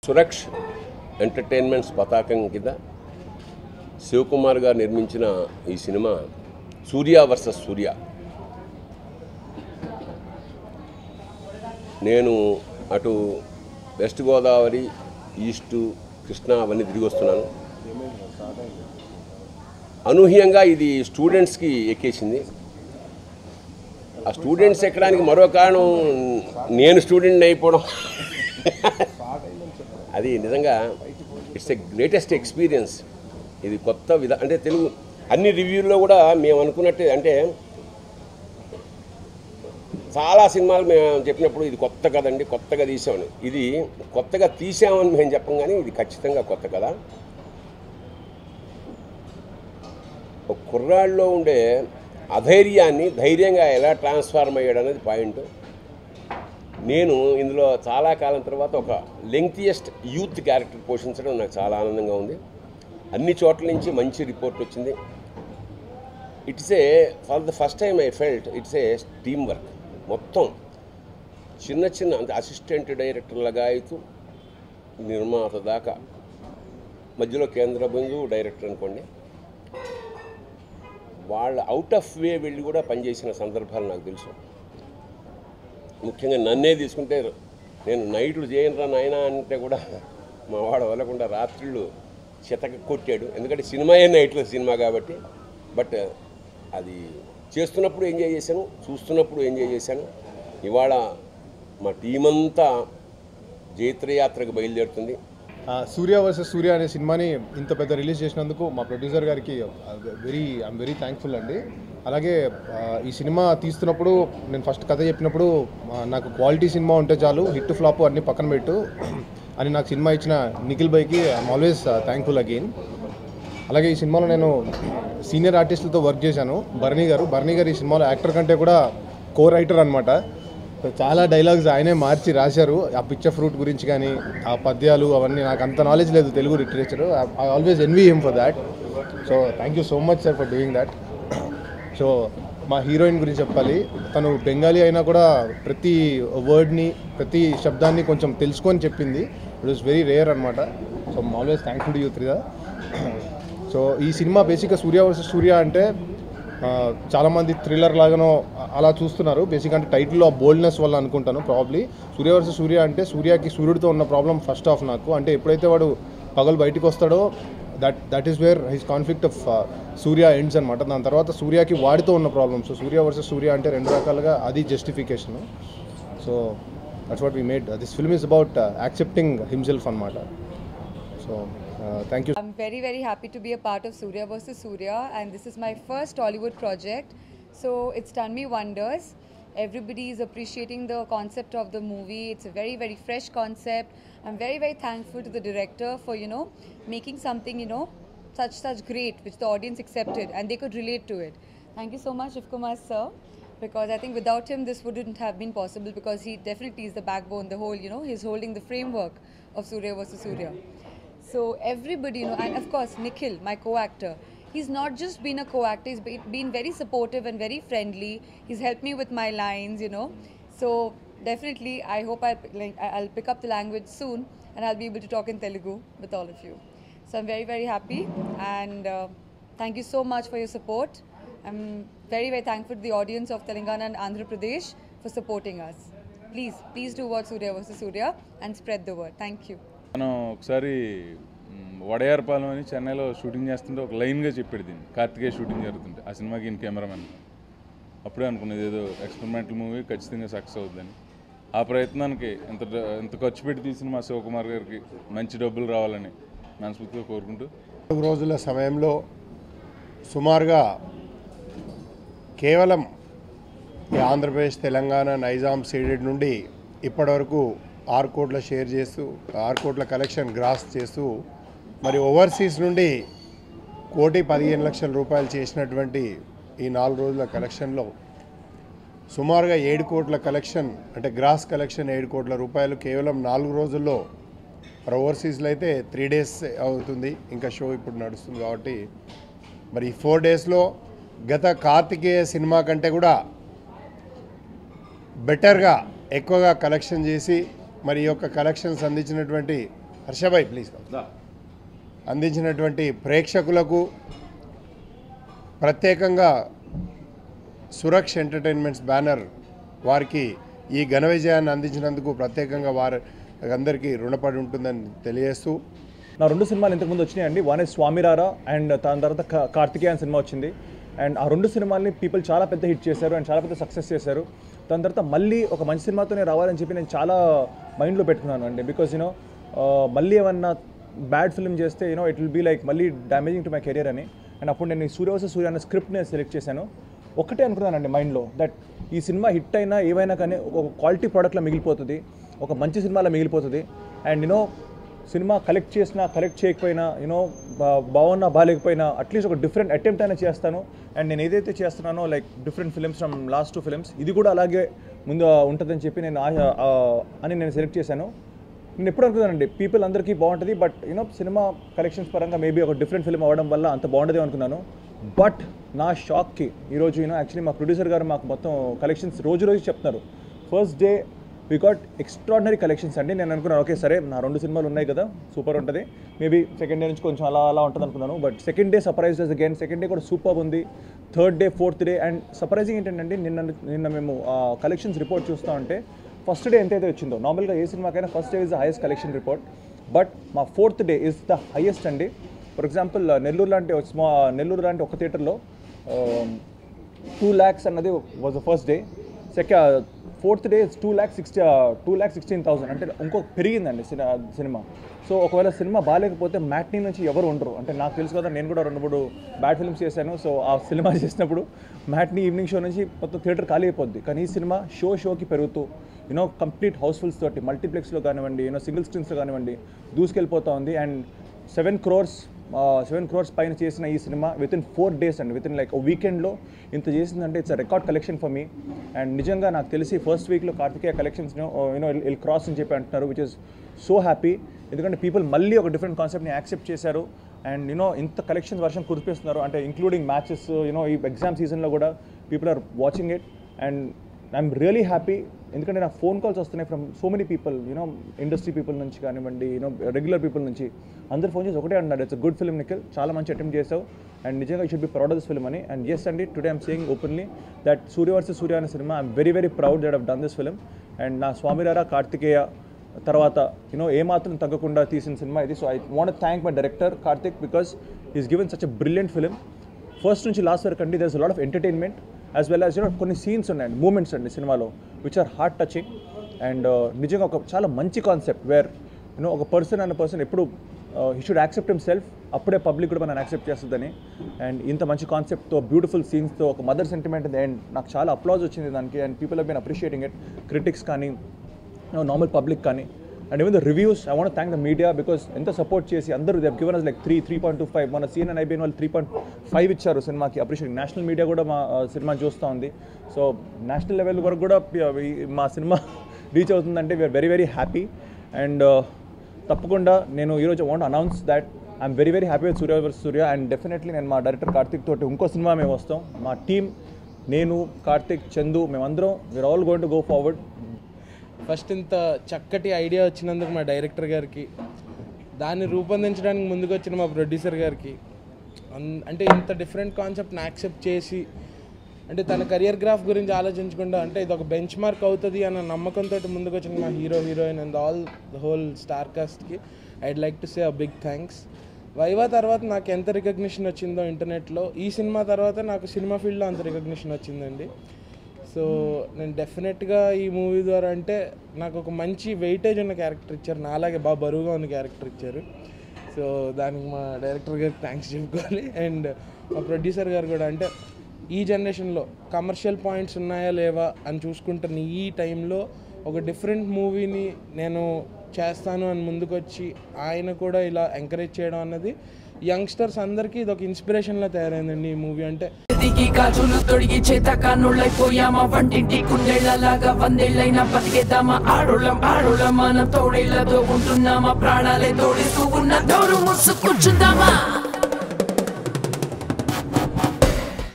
సురక్ష్ entertainments పతాకం కింద శివకుమార్ గారు నిర్మించిన ఈ సినిమా సూర్య వర్సెస్ సూర్య. నేను అటు వెస్ట్ గోదావరి, ఈస్టు, కృష్ణా అవన్నీ తిరిగి వస్తున్నాను. అనూహ్యంగా ఇది స్టూడెంట్స్కి ఎక్కేసింది. ఆ స్టూడెంట్స్ ఎక్కడానికి మరో కారణం నేను స్టూడెంట్ అయిపోవడం. అది నిజంగా ఇట్స్ ఎ గ్రేటెస్ట్ ఎక్స్పీరియన్స్. ఇది కొత్త అంటే తెలుగు అన్ని రివ్యూల్లో కూడా మేము అనుకున్నట్టే, అంటే చాలా సినిమాలు మేము చెప్పినప్పుడు ఇది కొత్త కదండి, కొత్తగా తీసామని. ఇది కొత్తగా తీసామని మేము చెప్పం, కానీ ఇది ఖచ్చితంగా కొత్త కథ. ఒక కుర్రాళ్ళలో ఉండే అధైర్యాన్ని ధైర్యంగా ఎలా ట్రాన్స్ఫార్మ్ అయ్యాడు అనేది పాయింట్. నేను ఇందులో చాలా కాలం తర్వాత ఒక లెంగ్తియెస్ట్ యూత్ క్యారెక్టర్ పోషించడం నాకు చాలా ఆనందంగా ఉంది. అన్ని చోట్ల నుంచి మంచి రిపోర్ట్ వచ్చింది. It's for the first time I felt it's team work. మొత్తం చిన్న చిన్న అంటే అసిస్టెంట్ డైరెక్టర్లుగా అవుతూ నిర్మాత దాకా, మధ్యలో కేంద్ర బిందువు డైరెక్టర్ అనుకోండి, వాళ్ళ అవుట్ ఆఫ్ వే వెళ్ళి కూడా పనిచేసిన సందర్భాలు నాకు తెలుసు. ముఖ్యంగా నన్నే తీసుకుంటే, నేను నైట్లు చేయనురా నాయన అంటే కూడా మా వాడు వదలకుండా రాత్రిళ్ళు చితక కొట్టాడు. ఎందుకంటే సినిమాయే నైట్లో సినిమా కాబట్టి. బట్ అది చేస్తున్నప్పుడు ఎంజాయ్ చేశాను, చూస్తున్నప్పుడు ఎంజాయ్ చేశాను. ఇవాళ మా టీమంతా జైత్రయాత్రకు బయలుదేరుతుంది. సూర్య వర్సెస్ సూర్య అనే సినిమాని ఇంత పెద్ద రిలీజ్ చేసినందుకు మా ప్రొడ్యూసర్ గారికి ఐఎమ్ వెరీ థ్యాంక్ఫుల్ అండి. అలాగే ఈ సినిమా తీస్తున్నప్పుడు నేను ఫస్ట్ కథ చెప్పినప్పుడు నాకు క్వాలిటీ సినిమా ఉంటే చాలు, హిట్ ఫ్లాప్ అన్ని పక్కన పెట్టు అని నాకు సినిమా ఇచ్చిన నిఖిల్ బైకి ఐఎమ్ ఆల్వేస్ థ్యాంక్ఫుల్ అగైన్. అలాగే ఈ సినిమాలో నేను సీనియర్ ఆర్టిస్టులతో వర్క్ చేశాను. బర్నీ గారు ఈ సినిమాలో యాక్టర్ కంటే కూడా కో రైటర్ అనమాట. చాలా డైలాగ్స్ ఆయనే మార్చి రాశారు. ఆ పిక్చర్ ఫ్రూట్ గురించి కానీ ఆ పద్యాలు అవన్నీ నాకు అంత నాలెడ్జ్ లేదు Telugu literature. I always envy him for that. So thank you so much sir for doing that. So మా హీరోయిన్ గురించి చెప్పాలి. తను బెంగాలీ అయినా కూడా ప్రతి వర్డ్ని, ప్రతి శబ్దాన్ని కొంచెం తెలుసుకొని చెప్పింది. ఇట్ వాస్ వెరీ రేర్ అనమాట. So I'm always thankful to you త్రిదా. సో ఈ సినిమా బేసిక్గా సూర్య వర్సెస్ సూర్య అంటే చాలామంది థ్రిల్లర్ లాగానో అలా చూస్తున్నారు. బేసిక్ అంటే టైటిల్లో ఆ బోల్డ్నెస్ వల్ల అనుకుంటాను ప్రాబ్లీ. సూర్య వర్సెస్ సూర్య అంటే సూర్యకి సూర్యుడితో ఉన్న ప్రాబ్లం ఫస్ట్ ఆఫ్ నాకు. అంటే ఎప్పుడైతే వాడు పగలు బయటికి వస్తాడో that is where his conflict of Surya ends అనమాట. దాని తర్వాత సూర్యకి వాడితో ఉన్న problem. So Surya versus Surya అంటే రెండు రకాలుగా అది justification. So that's what we made. This film is about accepting himself అనమాట. So thank you. I'm very, very happy to be a part of Surya vs. Surya, and this is my first Hollywood project. So it's done me wonders. Everybody is appreciating the concept of the movie. It's a very, very fresh concept. I'm very, very thankful to the director for, making something, such great, which the audience accepted and they could relate to it. Thank you so much, Shivkumar sir, because I think without him this wouldn't have been possible, because he definitely is the backbone, the whole, he's holding the framework of Surya vs. Surya. So everybody, and of course Nikhil, my co-actor, he's not just been a co-actor, he's been very supportive and very friendly. He's helped me with my lines, So definitely I hope I'll pick up the language soon and I'll be able to talk in Telugu with all of you. So I'm very, very happy, and thank you so much for your support. I'm very, very thankful to the audience of Telangana and Andhra Pradesh for supporting us. Please do watch Surya vs. Surya and spread the word. Thank you. మనం ఒకసారి వడయారపాలెం అని చెన్నైలో shooting చేస్తుంటే ఒక లైన్గా చెప్పాడు దీన్ని. Karthikeya shooting జరుగుతుంటే ఆ సినిమాకి ఈయన కెమెరామెన్. అప్పుడే అనుకున్నది ఏదో ఎక్స్పెరిమెంటల్ మూవీ ఖచ్చితంగా సక్సెస్ అవుతుందని. ఆ ప్రయత్నానికి ఎంత ఖర్చు పెట్టి తీసిన మా శివకుమార్ గారికి మంచి డబ్బులు రావాలని మనస్ఫూర్తిగా కోరుకుంటూ 4 రోజుల సమయంలో సుమారుగా కేవలం ఆంధ్రప్రదేశ్, తెలంగాణ, నైజాం సీడెడ్ నుండి ఇప్పటివరకు 6 కోట్ల షేర్ చేస్తూ 6 కోట్ల కలెక్షన్ గ్రాస్ చేస్తూ మరి ఓవర్సీస్ నుండి 1,15,00,000 రూపాయలు చేసినటువంటి ఈ 4 రోజుల కలెక్షన్లో సుమారుగా 7 కోట్ల కలెక్షన్, అంటే గ్రాస్ కలెక్షన్ 7 కోట్ల రూపాయలు కేవలం 4 రోజుల్లో. మరి ఓవర్సీస్లో అయితే 3 డేస్ అవుతుంది, ఇంకా షో ఇప్పుడు నడుస్తుంది కాబట్టి మరి 4 డేస్లో గత కార్తికేయ సినిమా కంటే కూడా బెటర్గా ఎక్కువగా కలెక్షన్ చేసి మరి ఈ యొక్క కలెక్షన్స్ అందించినటువంటి హర్షభాయ్ ప్లీజ్ అందించినటువంటి ప్రేక్షకులకు ప్రత్యేకంగా సురక్ష ఎంటర్టైన్మెంట్స్ బ్యానర్ వారికి ఈ ఘన విజయాన్ని అందించినందుకు ప్రత్యేకంగా వారి అందరికీ రుణపడి ఉంటుందని తెలియజేస్తూ, నా 2 సినిమాలు ఇంతకుముందు వచ్చినాయండి. వన్ ఇస్ స్వామిరారా అండ్ దాని తర్వాత కార్తికేయన్ సినిమా వచ్చింది. అండ్ ఆ 2 సినిమాల్ని పీపుల్ చాలా పెద్ద హిట్ చేశారు అండ్ చాలా పెద్ద సక్సెస్ చేశారు. దాని తర్వాత మళ్ళీ ఒక మంచి సినిమాతోనే రావాలని చెప్పి నేను చాలా మైండ్లో పెట్టుకున్నాను అండి. బికాజ్ మళ్ళీ ఏమన్నా బ్యాడ్ ఫిల్మ్ చేస్తే ఇట్ విల్ బీ లైక్ మళ్ళీ డ్యామేజింగ్ టు మై కెరియర్ అని. అండ్ అప్పుడు నేను సూర్య వర్సెస్ సూర్య అనే స్క్రిప్ట్ని సెలెక్ట్ చేశాను. ఒకటే అనుకున్నానండి మైండ్లో, దట్ ఈ సినిమా హిట్ అయినా ఏమైనా కానీ ఒక క్వాలిటీ ప్రోడక్ట్లో మిగిలిపోతుంది, ఒక మంచి సినిమాలో మిగిలిపోతుంది. అండ్ సినిమా కలెక్ట్ చేసినా కలెక్ట్ చేయకపోయినా బాగున్నా బాగాలేకపోయినా అట్లీస్ట్ ఒక డిఫరెంట్ అటెంప్ట్ అయినా చేస్తాను. అండ్ నేను ఏదైతే చేస్తున్నానో like different films from last 2 films ఇది కూడా అలాగే ముందు ఉంటుందని చెప్పి నేను సెలెక్ట్ చేశాను. నేను ఎప్పుడు అనుకున్నానండి పీపుల్ అందరికీ బాగుంటుంది, బట్ సినిమా కలెక్షన్స్ పరంగా మేబీ ఒక డిఫరెంట్ ఫిల్మ్ అవ్వడం వల్ల అంత బాగుంటుంది అనుకున్నాను. బట్ నా షాక్కి ఈరోజు యాక్చువల్లీ మా ప్రొడ్యూసర్ గారు మాకు మొత్తం కలెక్షన్స్ రోజు చెప్తున్నారు. First day we got extraordinary collections అండి. నేను అనుకున్నాను ఓకే సరే నా 2 సినిమాలు ఉన్నాయి కదా సూపర్ ఉంటుంది, మేబీ సెకండ్ డే నుంచి కొంచెం అలా ఉంటుంది అనుకున్నాను. But second day surprise again, second day కూడా సూపర్ ఉంది. Third day, fourth day and surprising ఏంటంటే నిన్న మేము కలెక్షన్స్ రిపోర్ట్ చూస్తూ ఉంటే ఫస్ట్ డే ఎంతైతే వచ్చిందో, నార్మల్గా ఏ సినిమాకైనా first day is the highest collection report, but మా 4th day is the highest అండి. ఫర్ ఎగ్జాంపుల్ నెల్లూరు లాంటి ఒక థియేటర్లో 2 lakhs అన్నది was the first day. 4th day 2,16,000 అంటే ఇంకో పెరిగిందండి సినిమా. సో ఒకవేళ సినిమా బాగాలేకపోతే మ్యాట్నీ నుంచి ఎవరు ఉండరు. అంటే నాకు తెలుసు కదా, నేను కూడా 2-3 బ్యాడ్ ఫిల్మ్స్ చేశాను. సో ఆ సినిమా చేసినప్పుడు మ్యాట్నీ ఈవినింగ్ షో నుంచి మొత్తం థియేటర్ ఖాళీ అయిపోద్ది. కానీ ఈ సినిమా షోకి పెరుగుతూ కంప్లీట్ హౌస్ఫుల్స్ తోటి మల్టీప్లెక్స్లో కానివ్వండి సింగిల్ స్క్రీన్స్లో కానివ్వండి దూసుకెళ్ళిపోతూ ఉంది. అండ్ 7 crores పైన చేసిన ఈ సినిమా వితిన్ 4 days అండి, వితిన్ లైక్ వీకెండ్లో ఇంత చేసిందంటే it's a record collection for me. And నిజంగా నాకు తెలిసి ఫస్ట్ వీక్లో కార్తికేయ కలెక్షన్స్ ఇల్ క్రాస్ అని చెప్పి అంటున్నారు, విచ్ ఇస్ సో హ్యాపీ. ఎందుకంటే పీపుల్ మళ్ళీ ఒక డిఫరెంట్ కాన్సెప్ట్ని యాక్సెప్ట్ చేశారు. అండ్ ఇంత కలెక్షన్స్ వర్షం కురిపిస్తున్నారు అంటే ఇంక్లూడింగ్ మ్యాచెస్ ఈ ఎగ్జామ్ సీజన్లో కూడా people are watching it. And I'm really happy ఎందుకంటే నాకు ఫోన్ కాల్స్ వస్తున్నాయి from so many people, industry people నుంచి కానివ్వండి రెగ్యులర్ పీపుల్ నుంచి. అందరు ఫోన్ చేసి ఒకటే అన్నారు, it's a good film Nikhil, చాలా మంచి అటెంప్ట్ చేసావు అండ్ నిజంగా you should be proud of this film అని. అండ్ ఎస్ అండి, today I'm saying openly that Surya versus Surya అనే సినిమా I'm very very proud that have done this film. And నా స్వామిరారా కార్తికేయ తర్వాత ఏమాత్రం తగ్గకుండా తీసిన సినిమా ఇది. So I want thank my director Karthik because is given such a brilliant film. First నుంచి లాస్ట్ వరకు అండి, there's a lot of entertainment as well as కొన్ని సీన్స్ ఉన్నాయండి, మూమెంట్స్ అండి సినిమాలో which are heart touching. And నిజంగా ఒక చాలా మంచి కాన్సెప్ట్ వేర్ ఒక పర్సన్ ఎప్పుడు హీ షుడ్ యాక్సెప్ట్ హిమ్సెల్ఫ్, అప్పుడే పబ్లిక్ కూడా మనం యాక్సెప్ట్ చేస్తుందని. అండ్ ఇంత మంచి కాన్సెప్ట్తో బ్యూటిఫుల్ సీన్స్తో ఒక మదర్ సెంటిమెంట్ అండ్ నాకు చాలా అప్లాజ్ వచ్చింది దానికి. And people have been appreciating it, critics కానీ నార్మల్ పబ్లిక్ కానీ. And even the reviews I want thank the media because ఎంత సపోర్ట్ చేసి అందరూ they have given us like 3.25 మన CNN IBN వాళ్ళు 3.5 ఇచ్చారు సినిమాకి అప్రిషియేట్. నేషనల్ మీడియా కూడా మా సినిమా చూస్తూ ఉంది. సో నేషనల్ లెవెల్ వరకు కూడా మా సినిమా రీచ్ అవుతుందంటే we're very very happy. And తప్పకుండా నేను ఈరోజు want announce that I'm very very happy with Surya versus Surya. And definitely నేను మా డైరెక్టర్ కార్తిక్ తోటి ఇంకో సినిమా మేము వస్తాం, మా టీమ్, నేను, కార్తిక్, చందు, మేమందరం we're all going to go forward. First ఇంత చక్కటి ఐడియా వచ్చినందుకు మా డైరెక్టర్ గారికి, దాన్ని రూపొందించడానికి ముందుకు వచ్చిన మా ప్రొడ్యూసర్ గారికి, అంటే ఇంత డిఫరెంట్ కాన్సెప్ట్ని యాక్సెప్ట్ చేసి అంటే తన కెరియర్ గ్రాఫ్ గురించి ఆలోచించకుండా అంటే ఇది ఒక బెంచ్ మార్క్ అవుతుంది అన్న నమ్మకంతో ముందుకు వచ్చిన మా heroine and all the whole star కాస్ట్కి I'd like to say a big thanks. వైవా తర్వాత నాకు ఎంత రికగ్నిషన్ వచ్చిందో ఇంటర్నెట్లో, ఈ సినిమా తర్వాత నాకు సినిమా ఫీల్డ్లో అంత రికగ్నిషన్ వచ్చిందండి. సో నేను డెఫినెట్గా ఈ మూవీ ద్వారా అంటే నాకు ఒక మంచి వెయిటేజ్ ఉన్న క్యారెక్టర్ ఇచ్చారు, నాలాగే బాగా బరువుగా ఉన్న క్యారెక్టర్ ఇచ్చారు. సో దానికి మా డైరెక్టర్ గారికి థ్యాంక్స్ చెప్పుకోవాలి. అండ్ మా ప్రొడ్యూసర్ గారు కూడా అంటే ఈ జనరేషన్లో కమర్షియల్ పాయింట్స్ ఉన్నాయా లేవా అని చూసుకుంటున్న ఈ టైంలో ఒక డిఫరెంట్ మూవీని నేను చేస్తాను అని ముందుకొచ్చి ఆయన కూడా ఇలా ఎంకరేజ్ చేయడం అన్నది యంగ్స్టర్స్ అందరికీ ఇది ఒక ఇన్స్పిరేషన్లా తయారైందండి ఈ మూవీ. అంటే గాజులు తొడిగి చేత కానుళ్ళైపోయామా, వంటింటి కుండేళ్లలాగా 100 ఏళ్ళైనా బతికేద్దామా, ఆడోళ్ళం మనం తోడేళ్లతో ఉంటున్నామా, ప్రాణాలే తోడిస్తూ ఉన్న దోరు ముసుగు కూర్చుందామా.